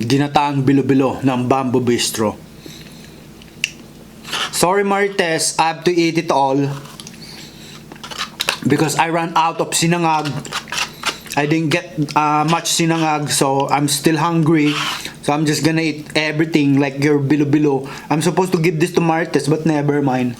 Ginataang bilo-bilo ng Bamboo Bistro. Sorry Marites, I have to eat it all because I ran out of sinangag. I didn't get much sinangag, so I'm still hungry. So I'm just gonna eat everything like your bilo-bilo. I'm supposed to give this to Marites, but never mind.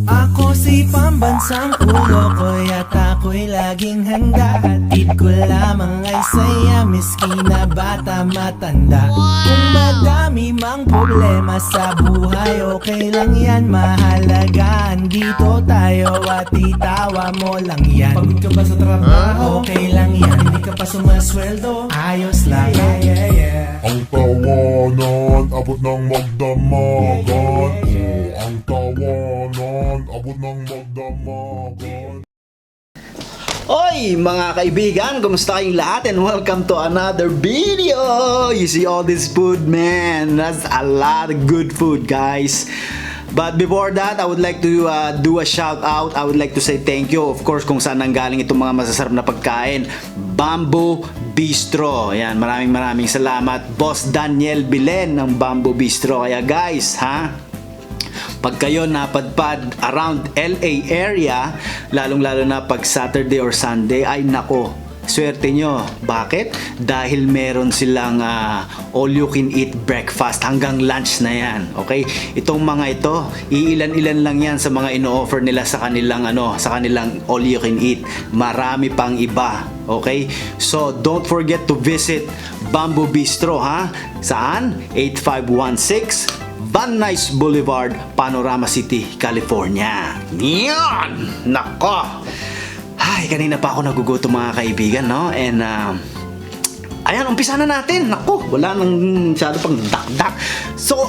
Ako si pambansang ulo ko at ako'y laging handa. Hatid ko lamang ay saya, miski na bata matanda. Kung madami mang problema sa buhay, okay lang yan, mahalaga. Andito tayo at itawa mo lang yan. Pagod ka ba sa trabaho? Okay lang yan. Hindi ka pa sumasweldo? Ayos lang. Ang tawanan, abot ng magdamagan. Ang tawanan, abot ng magdamagan. Oy mga kaibigan, kumusta kayong lahat and welcome to another video. You see all this food, man, that's a lot of good food, guys. But before that, I would like to do a shout out. I would like to say thank you, of course, kung saan nanggaling itong mga masasarap na pagkain. Bamboo Bistro. Ayan, maraming salamat, Boss Daniel Bilen ng Bamboo Bistro. Kaya guys, pag kayo napadpad around LA area, lalong-lalo na pag Saturday or Sunday, ay nako, swerte nyo. Bakit? Dahil meron silang all you can eat breakfast hanggang lunch na yan. Okay? Itong mga ito, iilan-ilan lang yan sa mga ino-offer nila sa kanilang sa kanilang all you can eat. Marami pang iba. Okay? So, don't forget to visit Bamboo Bistro, Saan? 8516 Van Nuys Boulevard, Panorama City, California. Yan! Nako! Ay, kanina pa ako nagugutom mga kaibigan, no? And, ayan, umpisa na natin. Nako, wala nang masyado pang dakdak. So,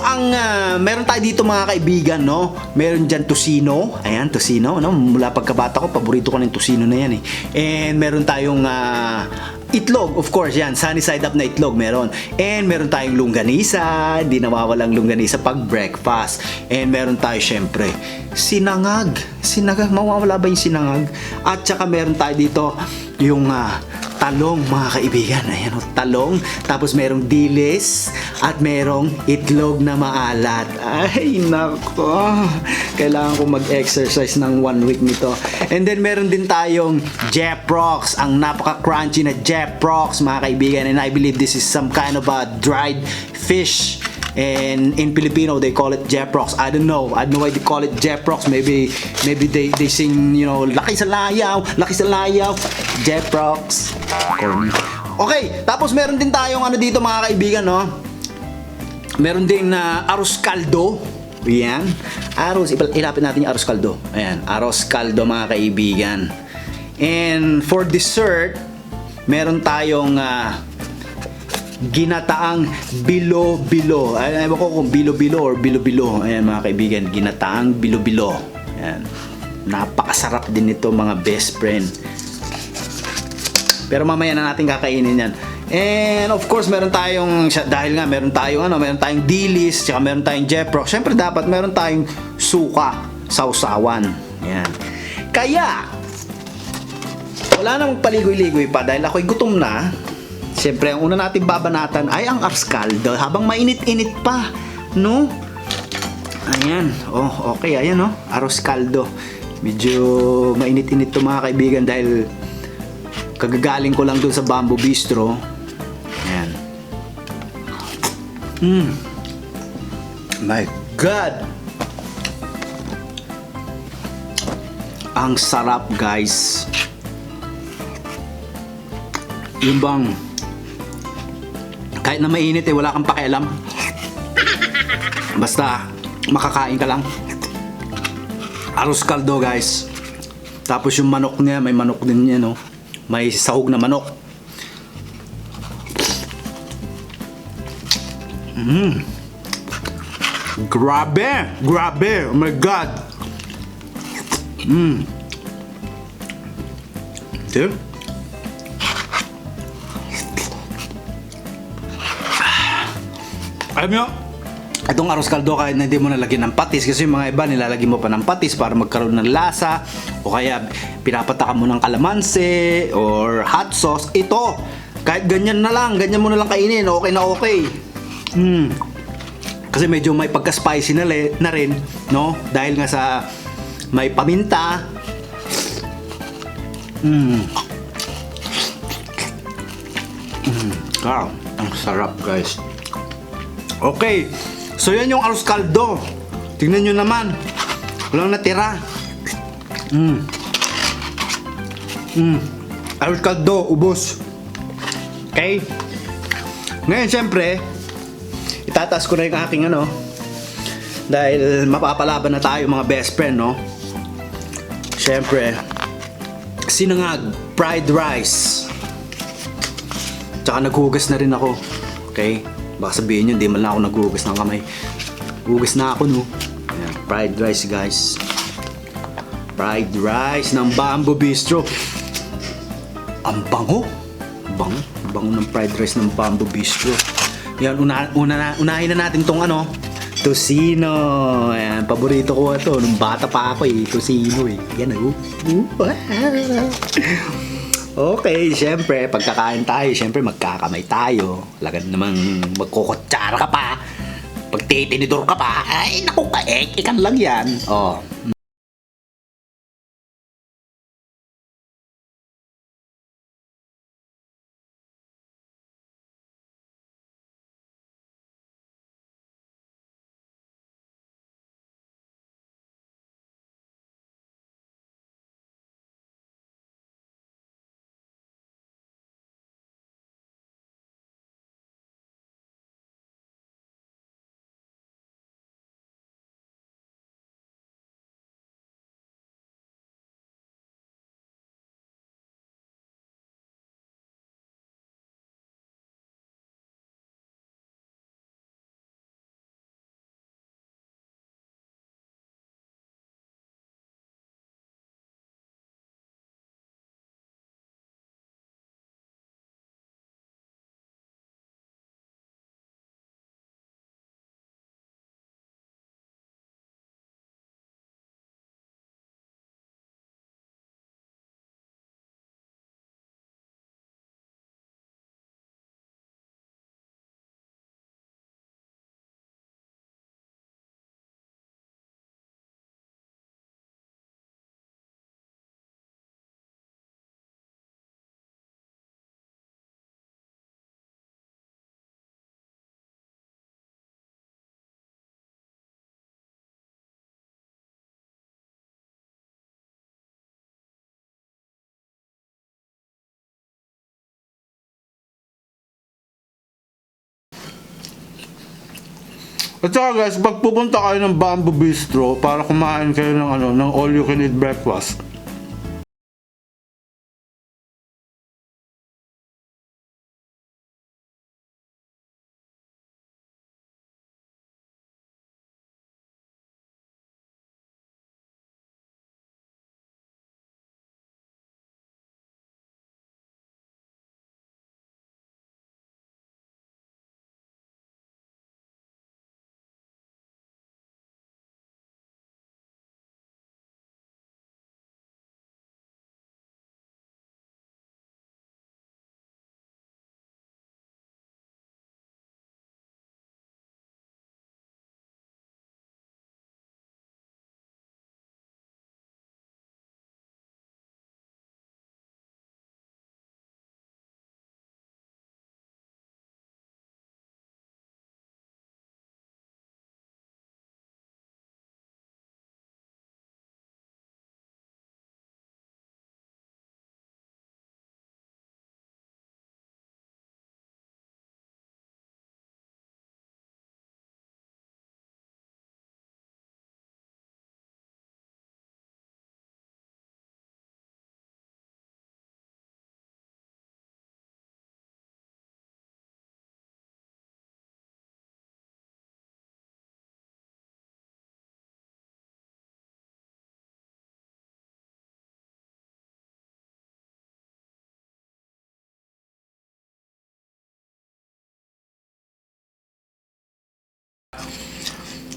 meron tayo dito mga kaibigan, no? Meron dyan tocino. Ayan, tocino, no? Mula pagkabata ko, paborito ko ng tocino na yan, eh. And meron tayong itlog, of course, yan, sunny side up na itlog meron. And meron tayong longganisa, hindi nawawalang longganisa pag breakfast. And meron tayo syempre sinangag, mawawala ba yung sinangag? At saka meron tayo dito yung talong mga kaibigan. Ayan, talong, tapos merong dilis at merong itlog na maalat. Ay nako, kailangan ko mag-exercise ng 1 week nito. And then meron din tayong Jeprox, ang napaka-crunchy na Jeprox mga kaibigan, and I believe this is some kind of a dried fish. And in Filipino they call it Jeprox. I don't know why they call it Jeprox. Maybe they sing, laki sa layaw, Jeprox. Okay, tapos meron din tayong dito mga kaibigan, no? Meron din arroz caldo. Yan. Ilapit natin yung arroz caldo. Ayan, arroz caldo mga kaibigan. And for dessert, meron tayong ginataang bilo-bilo. Ewan ko kung bilo-bilo or bilo-bilo. Ayan mga kaibigan, ginataang bilo-bilo. Ayan. Napakasarap din ito mga best friend. Pero mamaya na natin kakainin yan. And of course, meron tayong, dahil nga meron tayong dilis, tsaka meron tayong Jeprox. Syempre dapat meron tayong suka, sausawan. Ayan. Kaya, wala namang paligoy-ligoy pa dahil ako'y gutom na. Siyempre, ang una natin babanatan ay ang arroz caldo habang mainit-init pa, no? Ayan. Oh, okay. Ayan, no? Arroz caldo. Medyo mainit-init to mga kaibigan dahil kagagaling ko lang dun sa Bamboo Bistro. Ayan. My God! Ang sarap, guys. Yung bang kahit na mainit wala kang pakialam, basta makakain ka lang. Arroz caldo, guys. Tapos yung manok niya, may manok din niya, no? May sahog na manok. Grabe, oh my God. Dude. Alam nyo, itong arroz caldo kahit na hindi mo nalagyan ng patis, kasi yung mga iba nilalagyan mo pa ng patis para magkaroon ng lasa, o kaya pinapatakan mo ng kalamansi or hot sauce. Ito, kahit ganyan na lang, ganyan mo na lang kainin, okay na okay. Kasi medyo may pagka-spicy na rin, no? Dahil nga sa may paminta. Wow, ang sarap guys. Okay, so yan yung arroz caldo. Tingnan nyo naman, walang natira. Arroz caldo, ubos. Okay. Ngayon syempre, itataas ko na yung aking ano, dahil mapapalaban na tayo mga best friend, no? Syempre, sinangag, fried rice. Tsaka naghugas na rin ako. Okay? Baka sabihin nyo, hindi man lang ako naghugas ng kamay. Hugas na ako, no? Ayan, fried rice, guys. Fried rice ng Bamboo Bistro. Ang bango. Bango. Bango ng fried rice ng Bamboo Bistro. Yan, unahin na natin tong ano, tocino. Ayan, paborito ko ito. Nung bata pa ako tocino Yan, Okay, syempre, pagkakain tayo, syempre magkakamay tayo. Talagang namang magkukutsara ka pa. Pagtitinidor ka pa, ay naku, ikan lang yan. Oh. At saka guys, pag pupunta kayo ng Bamboo Bistro para kumain kayo ng ano, ng all you can eat breakfast,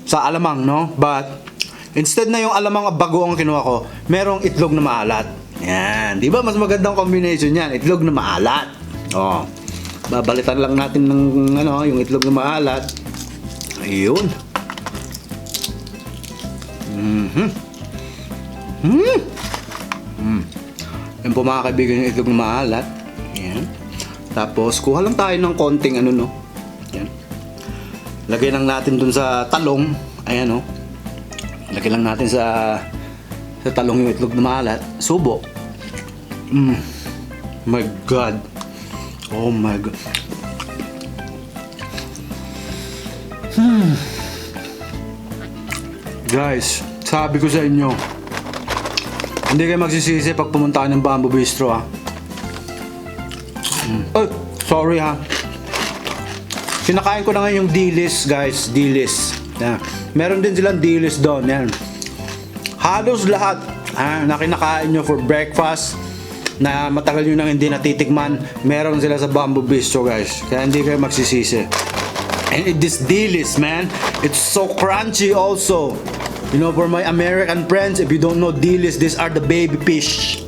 sa alamang, no? But instead na yung alamang bago ang kinuha ko, merong itlog na maalat. Yan, di ba mas magandang combination yan, itlog na maalat. Oh. Babalitan lang natin ng yung itlog na maalat. Ayun. Yan po mga kaibigan yung itlog na maalat. Yan. Tapos kuha lang tayo ng konting Yan. Lagay lang natin dun sa talong. Ayan lagay lang natin sa talong yung itlog na maalat. Subo. My God. Oh my God. Guys, sabi ko sa inyo, hindi kayo magsisisi pag pumunta kayo ng Bamboo Bistro Ay, sorry Sinakain ko na ngayon yung dilis, guys. Dilis. Yan. Meron din silang dilis doon. Yan. Halos lahat na kinakain nyo for breakfast na matagal nyo nang hindi natitikman, meron sila sa Bamboo Bistro, guys. Kaya hindi kayo magsisisi. And this dilis, man, it's so crunchy also. You know, for my American friends, if you don't know dilis, these are the baby fish.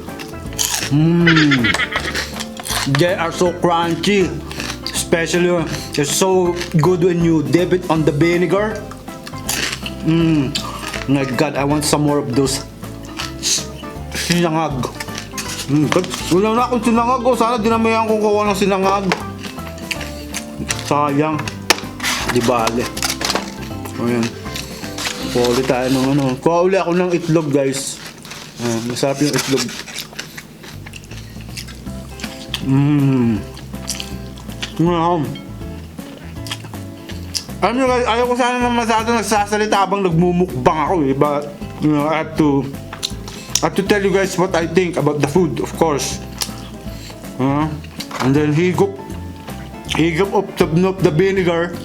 They are so crunchy. Especially, it's so good when you dip it on the vinegar. My God, I want some more of those sinangag. Wala na akong sinangag. Sana dinamayan kong kuha ng sinangag. Sayang. Di bale. Ayan. Kuha ulit tayo ng Kuha ulit ako ng itlog, guys. Masarap yung itlog. Alam nyo guys, ayaw ko sana naman masyado nagsasalita habang nagmumukbang ako but I have to tell you guys what I think about the food, of course. And then higop of the vinegar.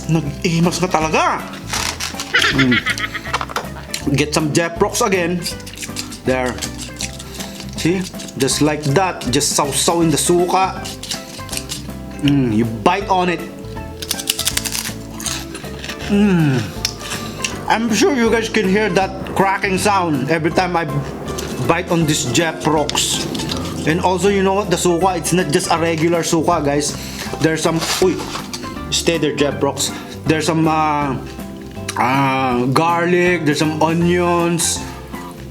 Nag-imas ka talaga. Get some Jeprox again. There. See? Just like that. Just sausaw in the suka. You bite on it. I'm sure you guys can hear that cracking sound every time I bite on this Jeprox. And also, you know what? The suka, it's not just a regular suka, guys. There's some... Uy! Stay there, Jeprox. There's some garlic. There's some onions.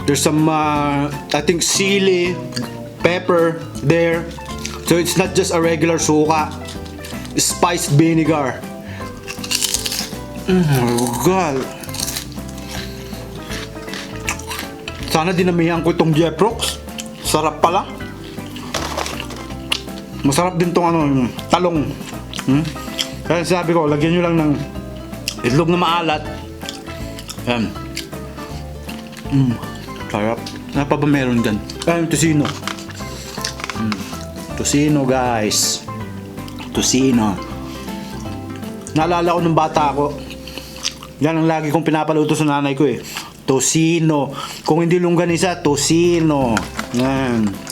There's some, I think, sili, pepper there. So it's not just a regular suka. Spiced vinegar. Oh God. Sana dinamihan ko itong Jeprox. Sarap pala. Masarap din tong talong. Kaya sabi ko, lagyan nyo lang ng itlog na maalat. Yan. Sarap. Ano pa ba meron dyan? Yung tosino. Tosino, guys. Tosino. Naalala ko nung bata ako. Yan ang lagi kong pinapaluto sa nanay ko Tosino. Kung hindi longganisa, tosino. Yan.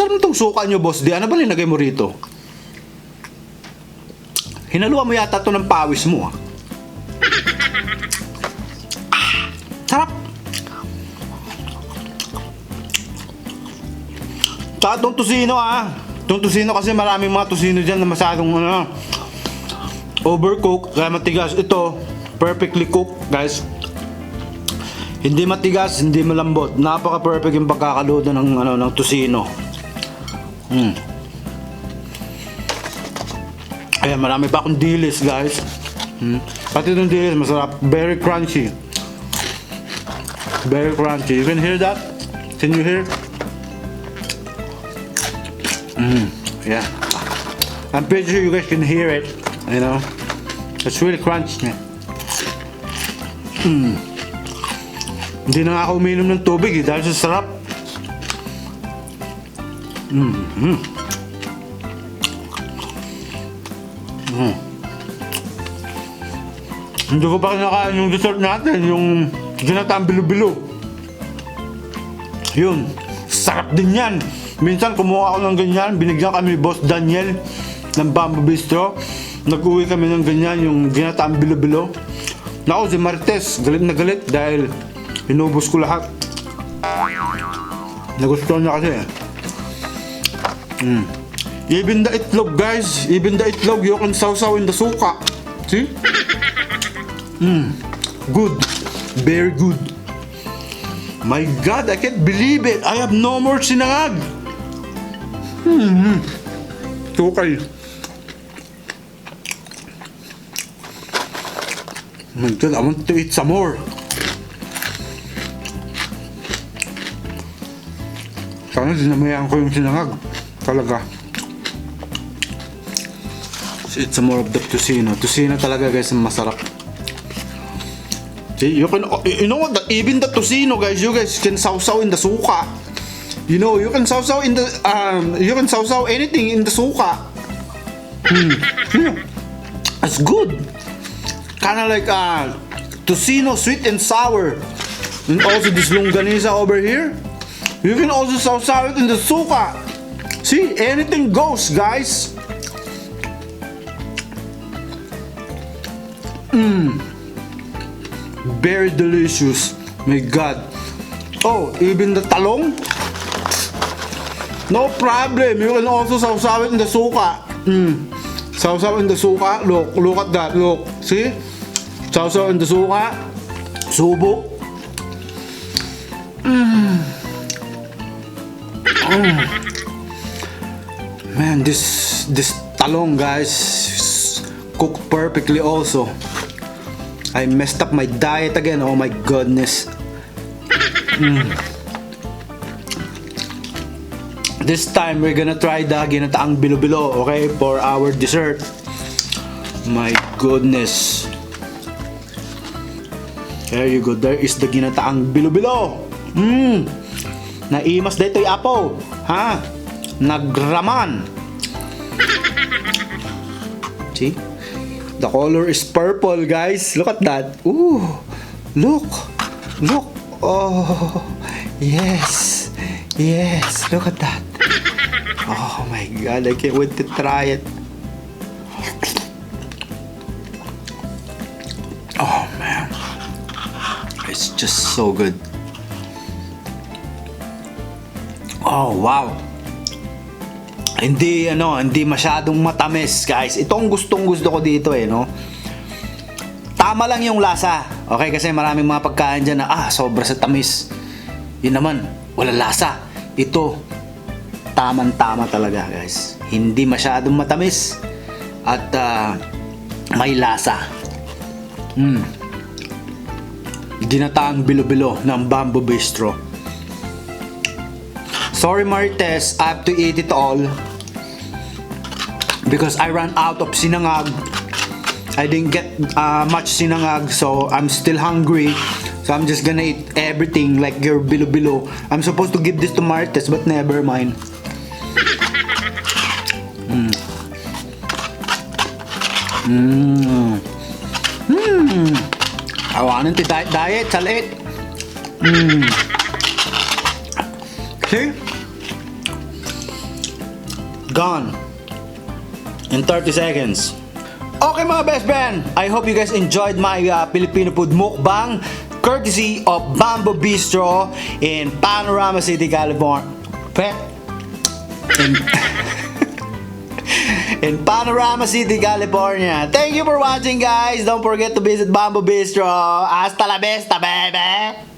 sarap nitong suka nyo, boss. Di, ano ba nilagay mo rito? Hinaluan mo yata to ng pawis mo, ah. Sarap. Tsaka itong tusino, ah. Itong tusino kasi maraming mga tusino dyan na masyadong overcooked, kaya matigas. Ito, perfectly cooked, guys. Hindi matigas, hindi malambot. Napaka-perfect yung pagkakaluto ng tusino. Ayan, marami pa akong dilis, guys. Pati itong dilis, masarap. Very crunchy. Very crunchy. You can hear that? Can you hear? Yeah. I'm pretty sure you guys can hear it. You know? It's really crunchy. Hindi na nga ako uminom ng tubig dahil sa sarap. Hindi ko pa kinakain yung dessert natin, yung ginataang bilo-bilo. Yun, sarap din yan. Minsan kumuha ako ng ganyan, binigyan kami ni Boss Daniel ng Bamboo Bistro. Nag-uwi kami ng ganyan, yung ginataang bilo-bilo. Naku, si Martes, galit na galit dahil inubos ko lahat. Nagustuhan niya kasi eh. Even the itlog, guys. Even the itlog, you can sausaw in the suka. See? Good. Very good. My God, I can't believe it. I have no more sinangag. Sukay. Oh my God, I want to eat some more. Sana dinamayan ko yung sinangag. Talaga. Let's eat some more of the tusino. Tusino talaga, guys, masarap. See, you know what? Even the tusino, guys, you guys can sausaw in the suka. You know, you can sausaw in the you can sausaw anything in the suka. It's good. Kind of like tusino, sweet and sour. And also this longganisa over here. You can also sausaw it in the suka. See, anything goes, guys. Very delicious. My God. Oh, even the talong. No problem. You can also sausaw it in the suka. Sausaw in the suka. Look at that. Look. See? Sausaw in the suka. Subo. Man, this talong, guys, cooked perfectly also. I messed up my diet again. Oh my goodness. This time we're gonna try the ginataang bilo-bilo, okay, for our dessert. My goodness. There you go. There is the ginataang bilo-bilo. Naimas dito yung apo. Ha? Nagraman. See? The color is purple, guys. Look at that. Ooh. Look. Look. Oh. Yes. Yes. Look at that. Oh my God. I can't wait to try it. Oh man. It's just so good. Oh wow. Hindi masyadong matamis, guys. Ito ang gustong-gusto ko dito eh, no. Tama lang yung lasa. Okay, kasi maraming mga pagkain diyan na sobra sa tamis. Yun naman, wala lasa. Ito tamang-tama talaga, guys. Hindi masyadong matamis at may lasa. Ginataang bilo-bilo ng Bamboo Bistro. Sorry, Martes, I have to eat it all because I ran out of sinangag. I didn't get much sinangag, so I'm still hungry. So I'm just gonna eat everything like your bilo-bilo. I'm supposed to give this to Martes, but never mind. Awanan ti diet, salit. See? Gone. In 30 seconds. Okay mga best friend, I hope you guys enjoyed my Filipino food mukbang courtesy of Bamboo Bistro in Panorama City, California. In Panorama City, California. Thank you for watching guys. Don't forget to visit Bamboo Bistro. Hasta la vista, baby.